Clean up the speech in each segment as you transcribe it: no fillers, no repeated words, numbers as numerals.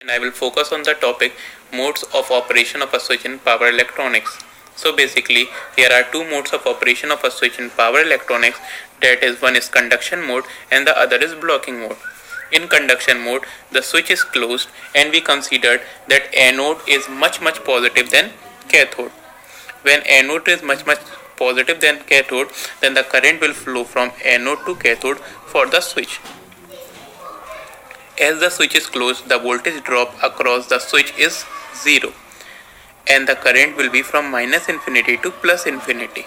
and I will focus on the topic modes of operation of a switch in power electronics. So basically there are two modes of operation of a switch in power electronics, that is, one is conduction mode and the other is blocking mode. In conduction mode the switch is closed and we considered that anode is much positive than cathode. When anode is much positive than cathode, then the current will flow from anode to cathode for the switch. As the switch is closed, the voltage drop across the switch is 0 and the current will be from minus infinity to plus infinity.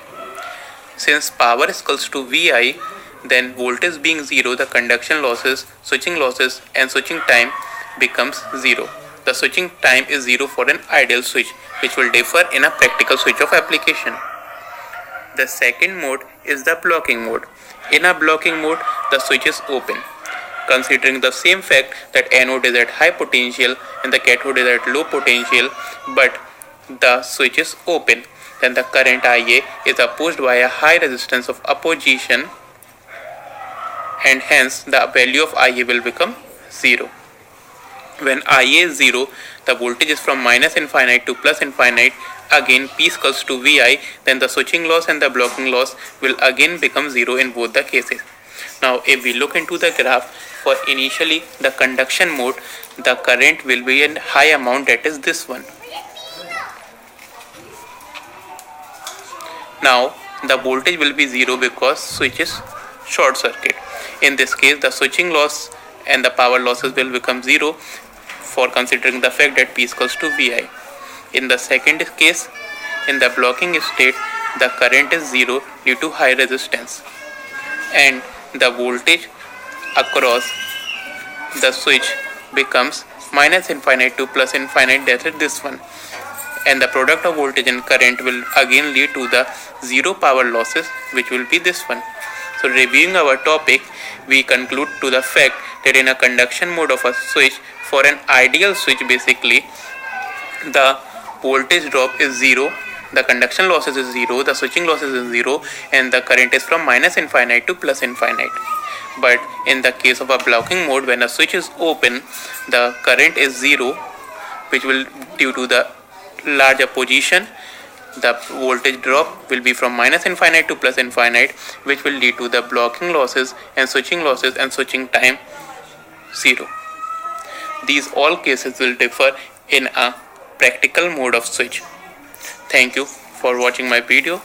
Since power is equals to Vi, then voltage being 0, the conduction losses, switching losses and switching time becomes 0. The switching time is 0 for an ideal switch, which will differ in a practical switch of application. The second mode is the blocking mode. In a blocking mode, the switch is open. Considering the same fact that anode is at high potential and the cathode is at low potential, but the switch is open, then the current Ia is opposed by a high resistance of opposition and hence the value of Ia will become 0. When Ia is 0, the voltage is from minus infinite to plus infinite. Again P is equals to Vi, then the switching loss and the blocking loss will again become 0 in both the cases. Now if we look into the graph, for initially the conduction mode, the current will be in high amount, that is this one. Now the voltage will be 0 because switch is short circuit. In this case the switching loss and the power losses will become 0 for considering the fact that P is equals to Vi. In the second case, in the blocking state, the current is 0 due to high resistance and the voltage across the switch becomes minus infinite to plus infinite, that is this one, and the product of voltage and current will again lead to the 0 power losses, which will be this one. So reviewing our topic, we conclude to the fact that in a conduction mode of a switch, for an ideal switch, basically the voltage drop is 0, the conduction losses is 0, the switching losses is 0 and the current is from minus infinite to plus infinite. But in the case of a blocking mode, when a switch is open, the current is 0, which will, due to the large opposition, the voltage drop will be from minus infinite to plus infinite, which will lead to the blocking losses and switching time 0. These all cases will differ in a practical mode of switch. Thank you for watching my video.